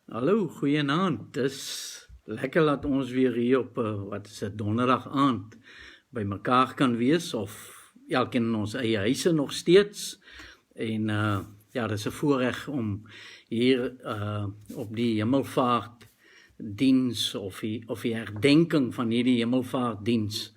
Hallo, goeienaand. Dis lekker dat ons weer hier op, donderdag aand by mekaar kan wees, of elkeen in ons eie huise nog steeds. En ja, dis 'n voorreg om hier op die Hemelvaart Diens, of die herdenking van hierdie Hemelvaart Diens,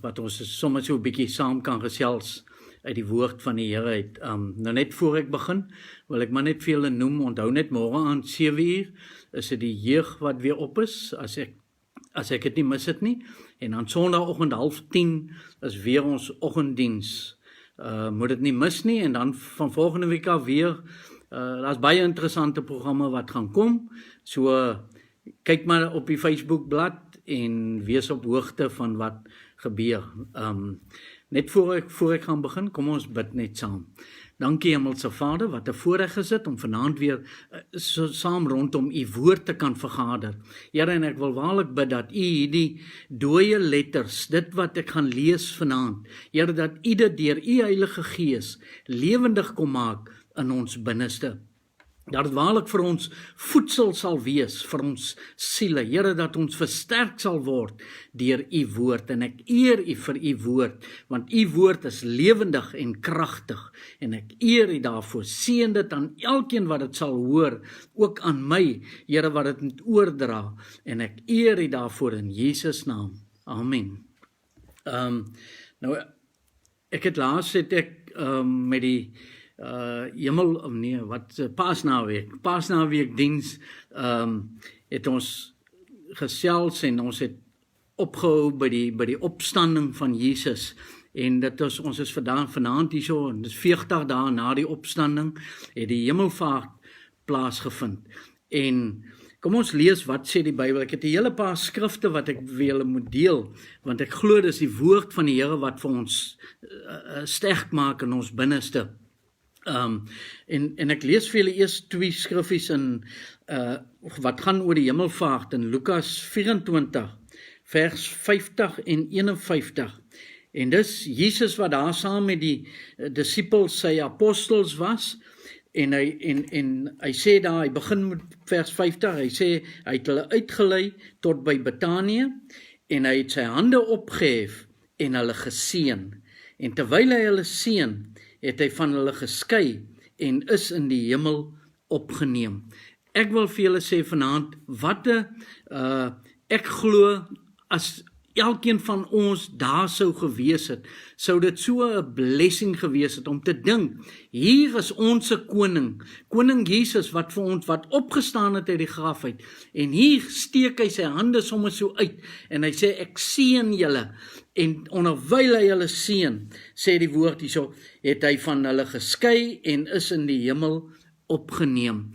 wat ons sommer so 'n bietjie saam kan gesels uit die woord van die Here uit. Nou net voor ek begin, wil ek maar net vir julle noem, onthou net môre aan 7:00 is dit die jeug wat weer op is, as ek dit nie mis het nie, en dan Sondagoggend 9:30 is weer ons oggenddiens. Moet dit nie mis nie, en dan van volgende week af weer, daar's baie interessante programme wat gaan kom, so kyk maar op die Facebookblad en wees op hoogte van wat gebeur. Net voor ek gaan begin, kom ons bid net saam. Dankie Hemelse Vader, wat 'n voorreg is dit om vanaand weer so saam rondom u woord te kan vergader. Here, en ek wil waarlik bid dat u hierdie dooie letters, dit wat ek gaan lees vanaand, Here, dat u dit deur u Heilige Gees lewendig kom maak in ons binneste. Dat het waarlik vir ons voedsel sal wees, vir ons siele. Here, dat ons versterk sal word deur u woord, en ek eer u vir u woord, want u woord is lewendig en kragtig, en ek eer u daarvoor. Seën dit aan elkeen wat dit sal hoor, ook aan my, Here, wat dit moet oordra, en ek eer u daarvoor in Jesus naam. Amen. Nou, ek het laas met die Paasnaweek diens, het ons gesels, en ons het opgehou by die opstanding van Jesus, en ons is vanaand hier so, en dit is 40 dae na die opstanding, het die Hemelvaart plaasgevind. En kom ons lees wat sê die Bybel. Ek het 'n hele paar skrifte wat ek vir julle moet deel, want ek glo dis die woord van die Here wat vir ons sterk maak in ons binneste. En ek lees vir julle eers 2 skriffies wat gaan oor die Hemelvaart in Lukas 24, vers 50 en 51. En dis Jesus wat daar saam met die disippels, sy apostels was, en hy sê daar, hy begin met vers 50, hy sê, hy het hulle uitgelei tot by Betanië, en hy het sy hande opgehef, en hulle geseën. En terwyl hy hulle seën, het hy van hulle geskei, en is in die hemel opgeneem. Ek wil vir julle sê vanaand, ek glo, as elkeen van ons daar sou gewees het, sou dit so 'n blessing gewees het, om te dink, hier is ons koning Jesus, wat vir ons, wat opgestaan het uit die graf uit, en hier steek hy sy hande sommer so uit, en hy sê, ek seën julle, en onderwyl hy hulle seën, sê die woord hierso, het hy van hulle geskei, en is in die hemel opgeneem.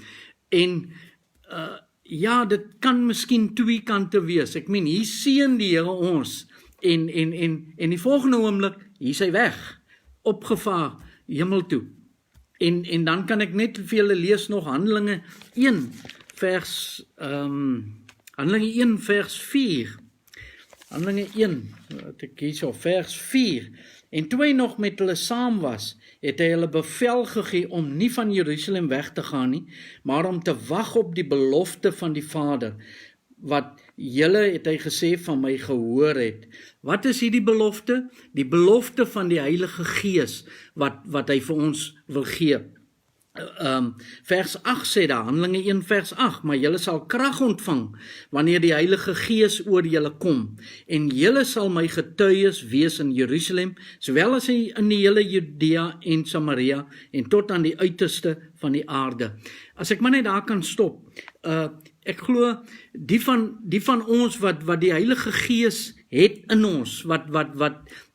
En ja, dit kan miskien 2 kante wees. Ek meen, hier seën die Here ons, en die volgende oomblik, hier is hy weg, opgevaar hemel toe. En dan kan ek net vir julle lees nog Handelinge 1 vers 4. Handelinge 1, wat ek hier so, vers 4. En toe hy nog met hulle saam was, het hy hulle bevel gegee om nie van Jerusalem weg te gaan nie, maar om te wag op die belofte van die Vader, wat julle, het hy gesê, van my gehoor het. Wat is hierdie belofte? Die belofte van die Heilige Gees, wat hy vir ons wil gee. Vers 8 sê daar, Handelinge 1 vers 8, maar julle sal krag ontvang, wanneer die Heilige Gees oor julle kom, en julle sal my getuies wees in Jerusalem, sowel as in die hele Judea en Samaria, en tot aan die uiterste van die aarde. As ek maar net daar kan stop, ek glo, die van ons wat die Heilige Gees het in ons,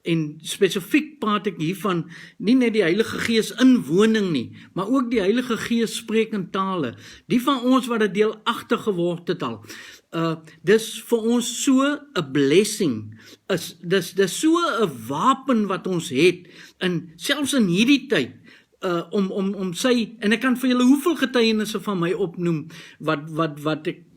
en spesifiek praat ek hiervan, nie net die Heilige Gees in woning nie, maar ook die Heilige Gees spreek in tale. Die van ons wat dit deelagtig geword het al, dis vir ons so 'n blessing, dis so 'n wapen wat ons het, selfs in hierdie tyd, om sy, en ek kan vir julle hoeveel getuienisse van my opnoem,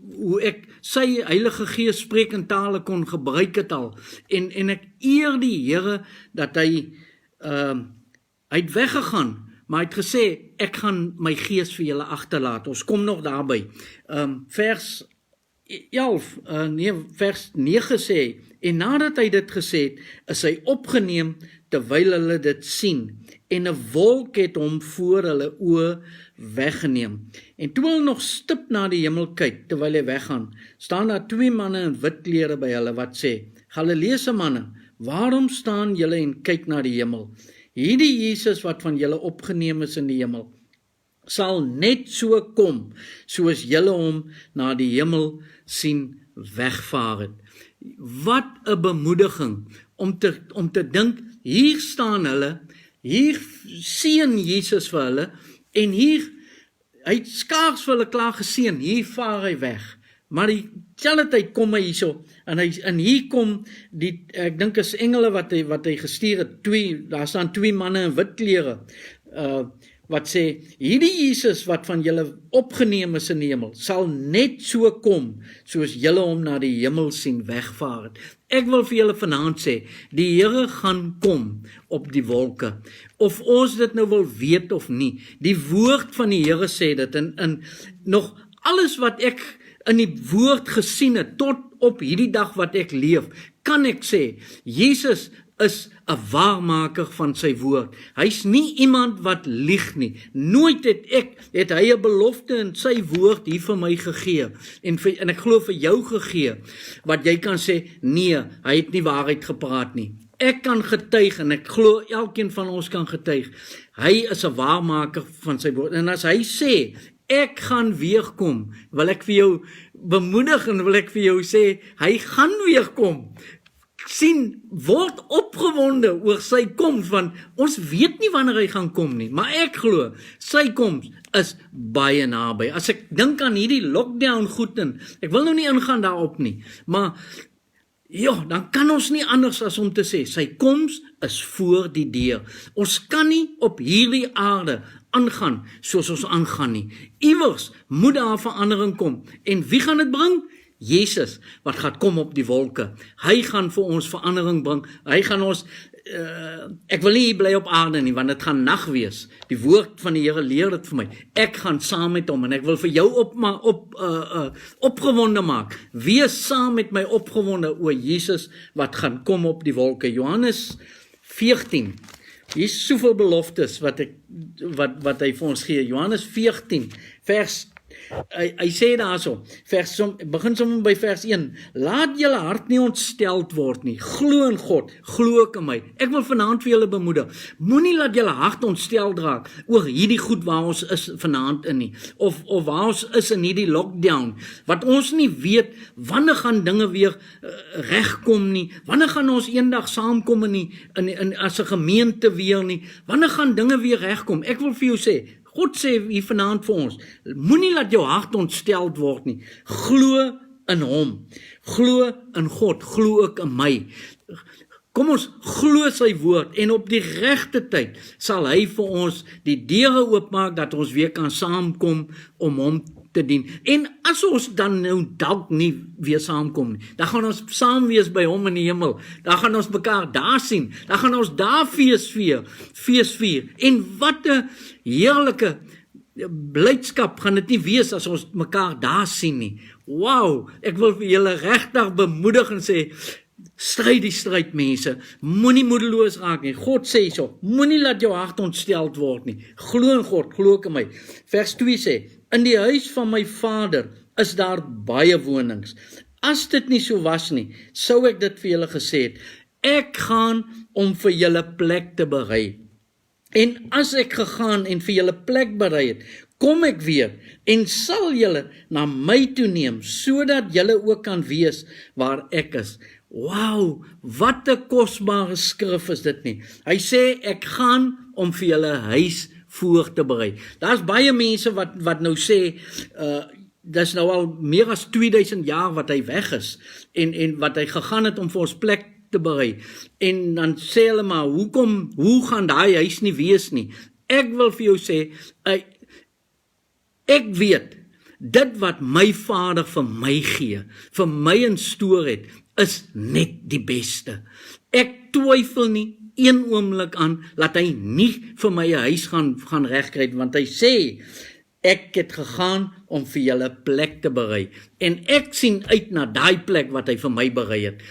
hoe ek sy Heilige Gees spreek in tale kon gebruik het al, en ek eer die Here, dat hy het weggegaan, Maar hy het gesê, ek gaan my gees vir julle agterlaat. Ons kom nog daarby. Vers 9 sê, en nadat hy dit gesê het, is hy opgeneem terwyl hulle dit sien, en 'n wolk het hom voor hulle oë weggeneem. En toe hulle nog stip na die hemel kyk, terwyl hy weggaan, staan daar 2 manne in wit klere by hulle wat sê, Galileese manne, waarom staan julle en kyk na die hemel? Hierdie Jesus wat van julle opgeneem is in die hemel, sal net so kom, soos julle hom na die hemel sien wegvaar het. Wat 'n bemoediging om te dink, hier staan hulle, hier seën Jesus vir hulle, en hier, hy het skaars vir hulle klaar geseën, hier vaar hy weg. Maar die tyd kom hy hierso, en hier kom die, ek dink is engele wat hy gestuur het, daar staan 2 manne in wit klere, wat sê, hierdie Jesus wat van julle opgeneem is in die hemel, sal net so kom, soos julle hom na die hemel sien wegvaar het. Ek wil vir julle vanaand sê, die Here gaan kom op die wolke, of ons dit nou wil weet of nie, die woord van die Here sê dit, en nog alles wat ek in die woord gesien het, tot op hierdie dag wat ek leef, kan ek sê, Jesus is 'n waarmaker van sy woord. Hy's nie iemand wat lieg nie. Nooit het hy 'n belofte in sy woord hier vir my gegee, en ek glo vir jou gegee, wat jy kan sê, nee, hy het nie waarheid gepraat nie. Ek kan getuig, en ek glo elkeen van ons kan getuig, hy is 'n waarmaker van sy woord, en as hy sê, ek gaan weer kom, wil ek vir jou bemoedig, en wil ek vir jou sê, hy gaan weer kom. Sien, word opgewonde oor sy koms, want ons weet nie wanneer hy gaan kom nie, maar ek glo, sy koms is baie naby. As ek dink aan hierdie lockdown goed in, ek wil nou nie ingaan daarop nie, maar ja, dan kan ons nie anders as om te sê, sy koms is voor die deur. Ons kan nie op hierdie aarde aangaan soos ons aangaan nie. Iewers moet daar verandering kom, en wie gaan dit bring? Jesus, wat gaan kom op die wolke. Hy gaan vir ons verandering bring. Hy gaan ons, ek wil nie bly op aarde nie, want dit gaan nag wees. Die woord van die Here leer dit vir my. Ek gaan saam met hom, en ek wil vir jou opgewonde maak. Wees saam met my opgewonde oor Jesus, wat gaan kom op die wolke. Johannes 14. Hier is soveel beloftes wat hy vir ons gee. Johannes 14, vers hy sê daarso, begin sommer by vers 1, laat julle hart nie ontsteld word nie, glo in God, glo ook in my. Ek wil vanaand vir julle bemoedig, moenie laat julle hart ontsteld raak oor hierdie goed waar ons is vanaand in nie, of waar ons is in hierdie lockdown, wat ons nie weet, wanneer gaan dinge weer regkom nie, wanneer gaan ons eendag saamkom as 'n gemeente weer nie, wanneer gaan dinge weer regkom. Ek wil vir jou sê, God sê hier vanaand vir ons, moenie laat jou hart ontsteld word nie. Glo in hom. Glo in God. Glo ook in my. Kom ons glo sy woord, en op die regte tyd sal hy vir ons die deure oopmaak, dat ons weer kan saamkom om hom te dien. En as ons dan nou dalk nie weer saamkom nie, dan gaan ons saam wees by hom in die hemel, dan gaan ons mekaar daar sien, dan gaan ons daar fees vier, en wat 'n heerlike blydskap gaan dit nie wees as ons mekaar daar sien nie. Wow, ek wil vir julle regtig bemoedig en sê, stryd die stryd, mense, moenie moedeloos raak nie. God sê so, moenie laat jou hart ontsteld word nie. Glo in God, glo ook in my. Vers 2 sê, in die huis van my Vader is daar baie wonings. As dit nie so was nie, sou ek dit vir julle gesê het. Ek gaan om vir julle plek te berei. En as ek gegaan en vir julle plek berei het, kom ek weer en sal julle na my toe neem, sodat julle ook kan wees waar ek is. Wow, wat 'n kosbare skrif is dit nie. Hy sê, ek gaan om vir julle huis voor te berei. Daar's baie mense wat nou sê, dis nou al meer as 2000 jaar wat hy weg is, en wat hy gegaan het om vir ons plek te berei, en dan sê hulle maar, hoe gaan daai huis nie wees nie? Ek wil vir jou sê, ek weet, dit wat my Vader vir my gee, vir my instoor het, is net die beste. Ek twyfel nie een oomblik aan, laat hy nie vir my 'n huis gaan regkry, want hy sê, ek het gegaan om vir julle plek te berei, en ek sien uit na daai plek wat hy vir my berei het.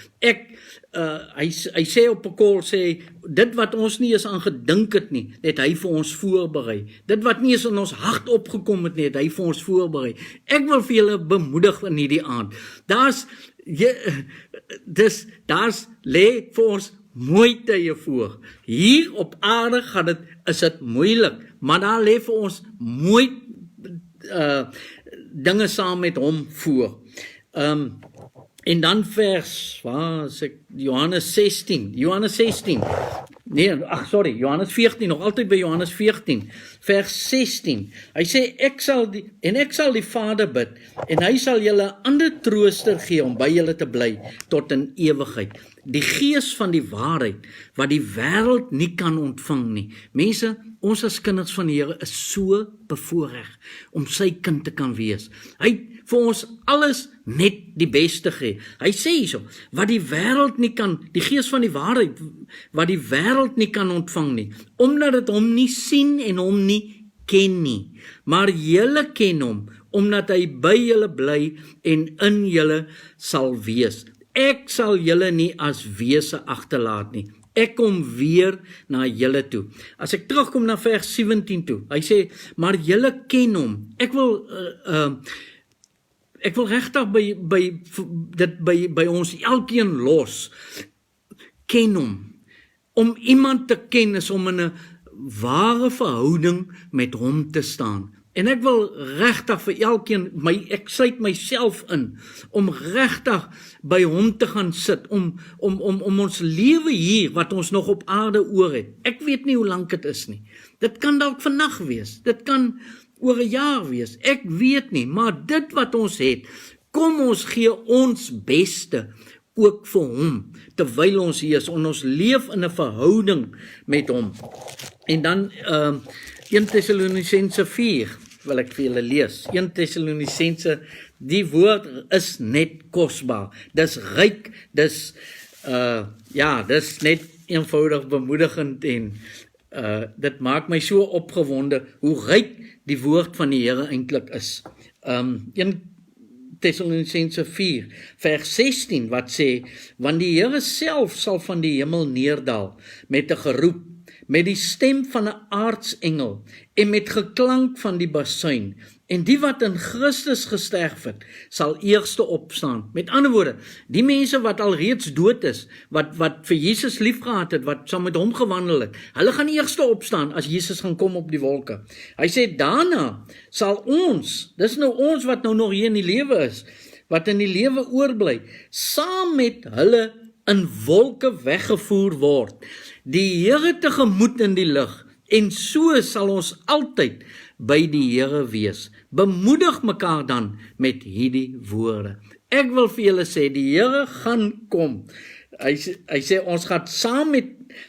Hy sê op 'n kol, sê, dit wat ons nie eens aan gedink het nie, het hy vir ons voorberei. Dit wat nie eens in ons hart opgekom het nie, het hy vir ons voorberei. Ek wil vir julle bemoedig in hierdie aand. Daar's lê vir ons mooi tye voor. Hier op aarde is dit moeilik, maar daar lê vir ons mooi dinge saam met hom voor. En dan Johannes 16, Johannes 14, nog altyd by Johannes 14, vers 16. Hy sê, ek sal die Vader bid, en hy sal julle 'n ander trooster gee om by julle te bly tot in ewigheid. Die Gees van die waarheid, wat die wêreld nie kan ontvang nie. Mense, ons as kinders van die Here is so bevoorreg om sy kind te kan wees. Hy het vir ons alles net die beste gee. Hy sê hierso, wat die wêreld nie kan, die Gees van die waarheid, wat die wêreld nie kan ontvang nie, omdat dit hom nie sien en hom nie ken nie. Maar julle ken hom, omdat hy by julle bly en in julle sal wees. Ek sal julle nie as wese agterlaat nie. Ek kom weer na julle toe. As ek terugkom na vers 17 toe, hy sê, maar julle ken hom. Ek wil regtig by ons elkeen los. Ken hom. Om iemand te ken is om in 'n ware verhouding met hom te staan. En ek wil regtig vir elkeen, ek sluit myself in, om regtig by hom te gaan sit, om ons lewe hier, wat ons nog op aarde oor het. Ek weet nie hoe lank dit is nie. Dit kan dalk vandag wees, dit kan oor 'n jaar wees, ek weet nie, maar dit wat ons het, kom ons gee ons beste, ook vir hom, terwyl ons hier is, en ons leef in 'n verhouding met hom. En dan 1 Tessalonisense 4, wil ek vir julle lees. 1 Tessalonisense, die woord is net kosbaar, dis ryk, dis net eenvoudig bemoedigend, en dit maak my so opgewonde, hoe ryk die woord van die Here eintlik is. 1 Tessalonisense 4, vers 16, wat sê, want die Here self sal van die hemel neerdal, met 'n geroep, met die stem van 'n aartsengel, en met geklank van die basuin, en die wat in Christus gesterf het, sal eerste opstaan. Met ander woorde, die mense wat al reeds dood is, wat vir Jesus liefgehad het, wat saam met hom gewandel het, hulle gaan eerste opstaan, as Jesus gaan kom op die wolke. Hy sê, daarna sal ons, dis nou ons wat nou nog hier in die lewe is, wat in die lewe oorbly, saam met hulle in wolke weggevoer word, die Here tegemoet in die lug, en so sal ons altyd by die Here wees. Bemoedig mekaar dan met hierdie woorde. Ek wil vir julle sê, die Here gaan kom. Hy sê, ons gaan saam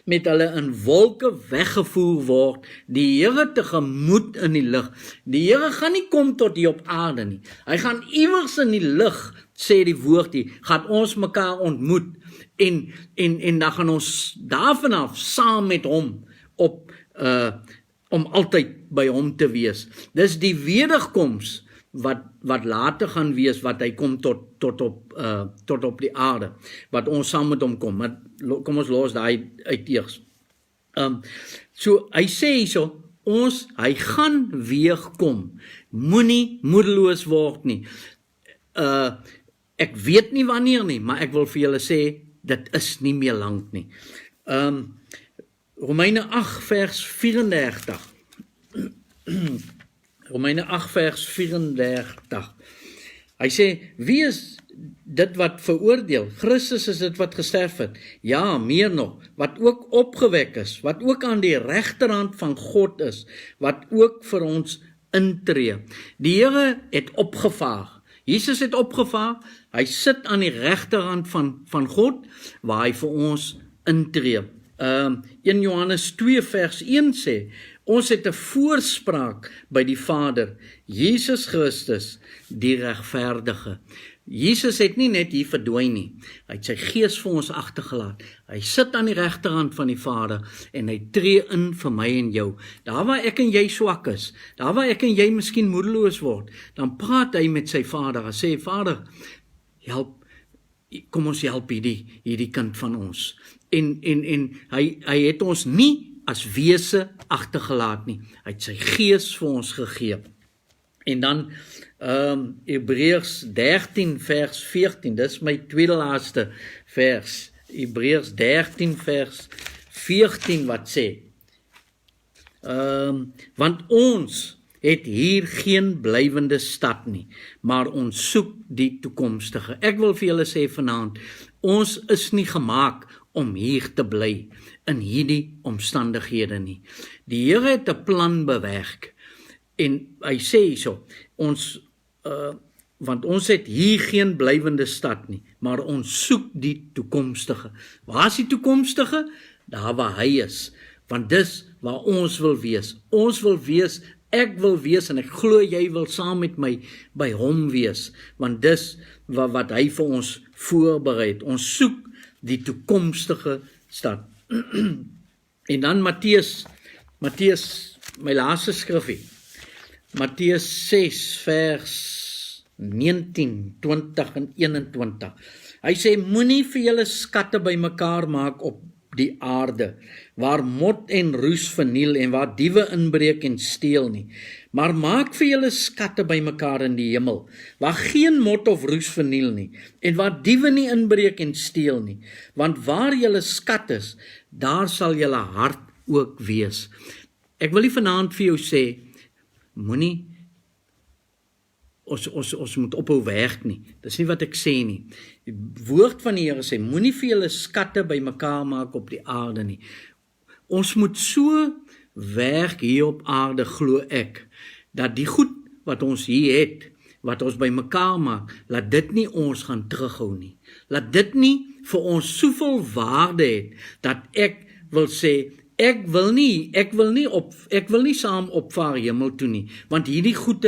met hulle in wolke weggevoer word, die Here tegemoet in die lug. Die Here gaan nie kom tot hier op aarde nie. Hy gaan iewers in die lug, sê die woord hier, gaan ons mekaar ontmoet, en dan gaan ons daarvan af saam met hom om altyd by hom te wees. Dis die wederkoms wat later gaan wees, wat hy kom tot op die aarde, wat ons saam met hom kom. Maar kom ons los daai uit eers. So hy sê hierso, hy gaan weer kom. Moenie moedeloos word nie. Ek weet nie wanneer nie, maar ek wil vir julle sê, dit is nie meer lank nie. Romeine 8 vers 34. Romeine 8 vers 34. Hy sê, wie is dit wat veroordeel? Christus is dit wat gesterf het. Ja, meer nog, wat ook opgewek is, wat ook aan die regterhand van God is, wat ook vir ons intree. Die Here het opgevaar. Jesus het opgevaar, hy sit aan die regterhand van God, waar hy vir ons intree. 1 Johannes 2 vers 1 sê, ons het 'n voorspraak by die Vader, Jesus Christus, die regverdige. Jesus het nie net hier verdwyn nie. Hy het sy gees vir ons agtergelaat. Hy sit aan die regterhand van die Vader en hy tree in vir my en jou. Daar waar ek en jy swak is, daar waar ek en jy miskien moedeloos word, dan praat hy met sy Vader en sê, Vader, kom ons help hierdie kind van ons. En hy het ons nie as wese agtergelaat nie. Hy het sy gees vir ons gegee. En dan Hebreërs 13 vers 14, dis my tweede laaste vers, Hebreërs 13 vers 14 wat sê, want ons het hier geen blywende stad nie, maar ons soek die toekomstige. Ek wil vir julle sê vanaand, ons is nie gemaak om hier te bly, in hierdie omstandighede nie. Die Here het 'n plan bewerk, en hy sê hierso, want ons het hier geen blywende stad nie, maar ons soek die toekomstige. Waar is die toekomstige? Daar waar hy is, want dis waar ons wil wees. Ons wil wees, ek wil wees, en ek glo jy wil saam met my by hom wees, want dis wat hy vir ons voorberei het. Ons soek die toekomstige stad. En dan Matteus, my laaste skrifgie, Matteus 6 vers 19, 20 en 21. Hy sê, moenie vir julle skatte bymekaar maak op die aarde, waar mot en roes verniel en waar diewe inbreek en steel nie. Maar maak vir julle skatte bymekaar in die hemel, waar geen mot of roes verniel nie, en waar diewe nie inbreek en steel nie. Want waar julle skat is, daar sal julle hart ook wees. Ek wil nie vanaand vir jou sê, moenie, ons moet ophou werk nie. Dis nie wat ek sê nie. Die woord van die Here sê, moenie vir julle skatte bymekaar maak op die aarde nie. Ons moet so werk hier op aarde, glo ek, dat die goed wat ons hier het, wat ons bymekaar maak, laat dit nie ons gaan terughou nie. Laat dit nie vir ons soveel waarde het, dat ek wil sê, ek wil nie saam opvaar hemel toe nie, want hierdie goed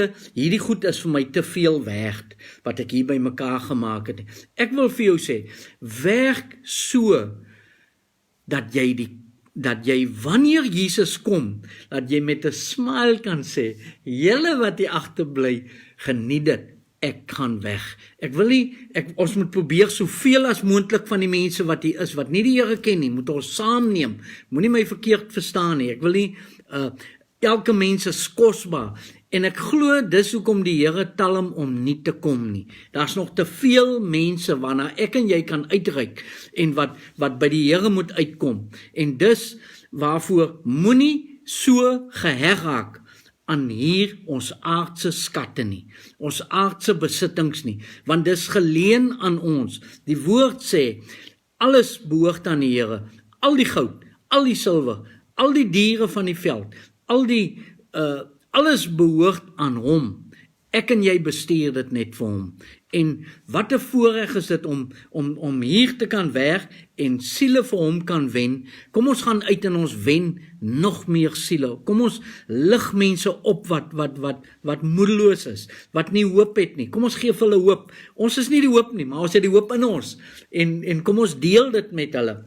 is vir my te veel werd, wat ek hier by mekaar gemaak het. Ek wil vir jou sê, werk so, dat jy wanneer Jesus kom, dat jy met 'n smile kan sê, julle wat hier agterbly, geniet dit. Ek gaan weg. Ons moet probeer soveel as moontlik van die mense wat hier is, wat nie die Here ken nie, moet ons saamneem. Moenie my verkeerd verstaan nie. Ek wil nie, elke mens is kosbaar. En ek glo dis hoekom die Here tel hom om nie te kom nie. Daar's nog te veel mense waarna ek en jy kan uitreik, en wat by die Here moet uitkom. En dis waarvoor moenie so geheg raak aan hier ons aardse skatte nie, ons aardse besittings nie, want dis geleen aan ons. Die woord sê, alles behoort aan die Here, al die goud, al die silwer, al die diere van die veld, alles behoort aan hom. Ek en jy bestuur dit net vir hom. En wat 'n voorreg is dit om hier te kan werk en siele vir hom kan wen. Kom ons gaan uit en ons wen nog meer siele. Kom ons lig mense op wat moedeloos is, wat nie hoop het nie. Kom ons gee vir hulle hoop. Ons is nie die hoop nie, maar ons het die hoop in ons. En kom ons deel dit met hulle.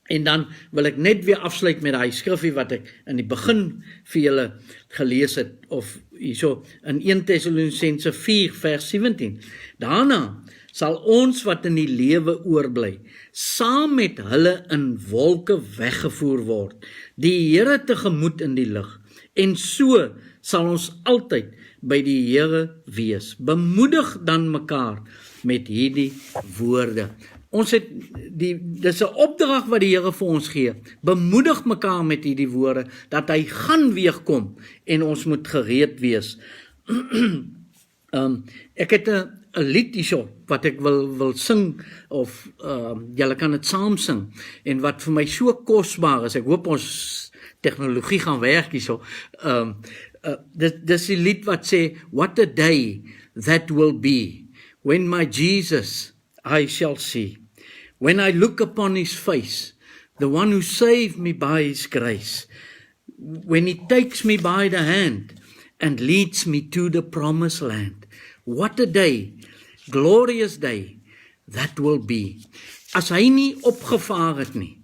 En dan wil ek net weer afsluit met daai skrifgie wat ek in die begin vir julle gelees het, of hierso in 1 Tessalonisense 4 vers 17. Daarna sal ons wat in die lewe oorbly, saam met hulle in wolke weggevoer word, die Here tegemoet in die lug. En so sal ons altyd by die Here wees. Bemoedig dan mekaar met hierdie woorde. Dis 'n opdrag wat die Here vir ons gee. Bemoedig mekaar met hierdie woorde, dat hy gaan weer kom, en ons moet gereed wees. Ek het 'n lied hierso, wat ek wil sing, of julle kan dit saam sing, en wat vir my so kosbaar is. Ek hoop ons tegnologie gaan werk hierso. Dis die lied wat sê, what a day that will be, when my Jesus I shall see. When I look upon his face, the one who saved me by his grace, when he takes me by the hand and leads me to the promised land. What a day glorious day that will be. As hy nie opgevaar het nie,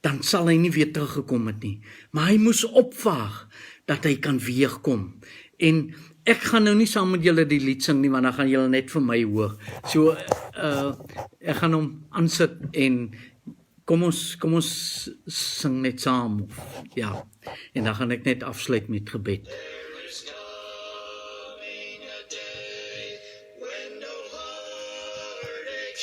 dan sal hy nie weer teruggekom het nie. Maar hy moes opvaar, dat hy kan weerkom. En ek gaan nou nie saam met julle die lied sing nie, want dan gaan julle net vir my hoor. So, ek gaan hom aansit en kom ons sing net saam. Ja, en dan gaan ek net afsluit met gebed.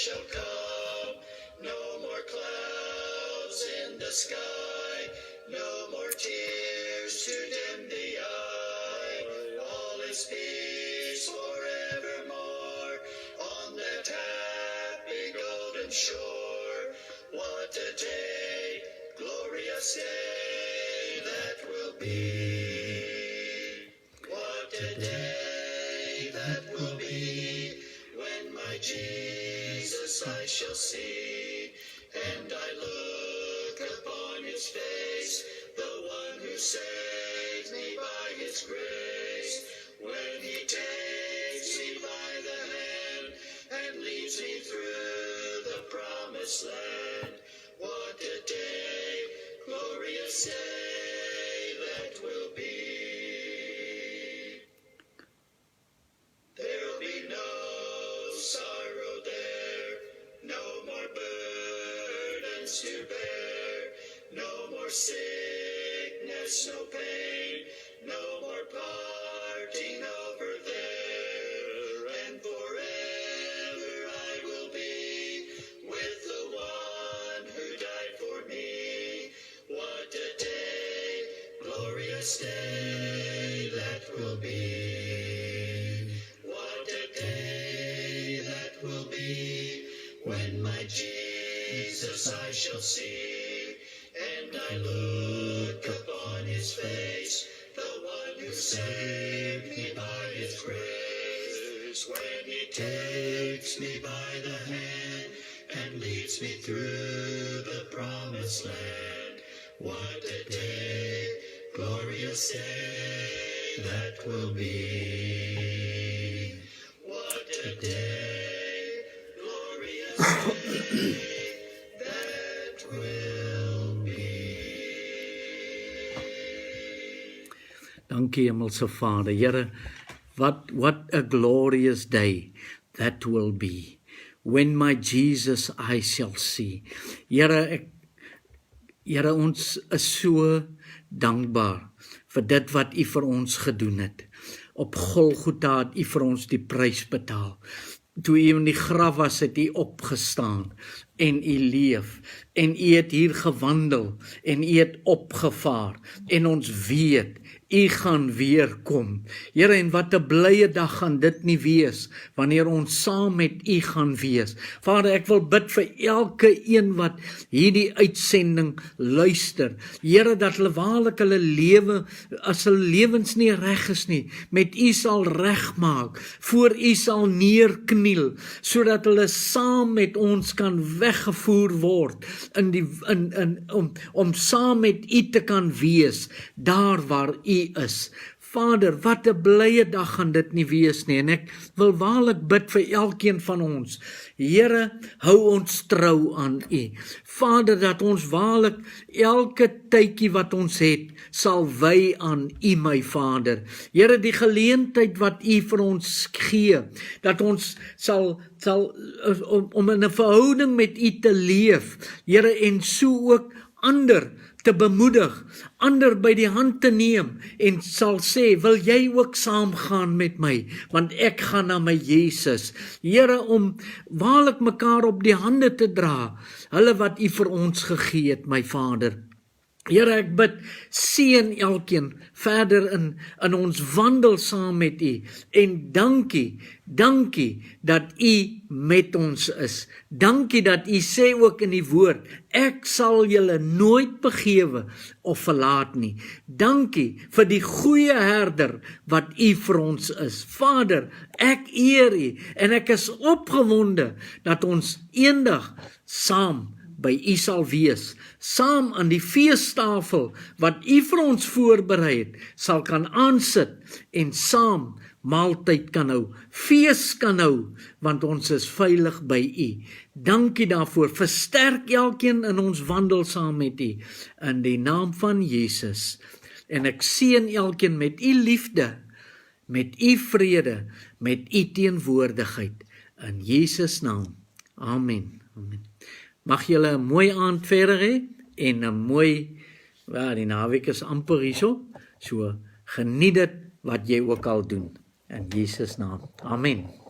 Shall come, no more clouds in the sky, no more tears to dim the eye, all is peace forevermore, on that happy golden shore. What a day, glorious day that will be. What a day that will be, when my Jesus I shall see, and I look upon his face, the one who saves me by his grace, when he takes me by the hand and leads me through the promised land. What a day, glorious day that will be. There'll be no sorrow there, no more burdens to bear, no more sickness, no pain, no more parting over there, and forever I will be with the one who died for me. What a day, glorious day that will be. When my Jesus I shall see, and I look upon his face, the one who saved me by his grace, when he takes me by the hand and leads me through the promised land. What a day, glorious day that will be. What a day, that will be. Dankie Hemelse Vader. Here, what a glorious day that will be, when my Jesus I shall see. Here, ons is so dankbaar vir dit wat U vir ons gedoen het. Op Golgotha het U vir ons die prys betaal. Toe U in die graf was, het U opgestaan en U leef, en U het hier gewandel en U het opgevaar, en ons weet U gaan weer kom. Here, en wat 'n blye dag gaan dit nie wees wanneer ons saam met U gaan wees. Vader, ek wil bid vir elke een wat hierdie uitsending luister. Here, dat hulle waarlik hulle lewe, as hulle lewens nie reg is nie, met U sal regmaak, voor U sal neerkniel, sodat hulle saam met ons kan weggevoer word om saam met U te kan wees, daar waar U is. Vader, wat 'n blye dag gaan dit nie wees nie, en ek wil waarlik bid vir elkeen van ons. Here, hou ons trou aan U. Vader, dat ons waarlik elke tydjie wat ons het, sal wy aan U, my Vader. Here, die geleentheid wat U vir ons gee, dat ons sal om in 'n verhouding met U te leef, Here, en so ook ander te bemoedig, ander by die hand te neem, en sal sê, wil jy ook saamgaan met my, want ek gaan na my Jesus. Here, om waarlik mekaar op die hande te dra, hulle wat U vir ons gegee het, my Vader. Here, ek bid, seën elkeen verder in ons wandel saam met U, en dankie dat U met ons is. Dankie dat U sê ook in die woord, ek sal julle nooit begewe of verlaat nie. Dankie vir die goeie herder wat U vir ons is. Vader, ek eer U, en ek is opgewonde dat ons eendag saam by U sal wees, saam aan die feestafel wat U vir ons voorberei het, sal kan aansit en saam maaltyd kan hou, fees kan hou, want ons is veilig by U. Dankie daarvoor, versterk elkeen in ons wandel saam met U, in die naam van Jesus. En ek seën elkeen met U liefde, met U vrede, met U teenwoordigheid, in Jesus naam. Amen. Amen. Mag julle 'n mooi aand verder hê, en 'n mooi, die naweek is amper hierso, so geniet dit wat jy ook al doen. In Jesus naam. Amen.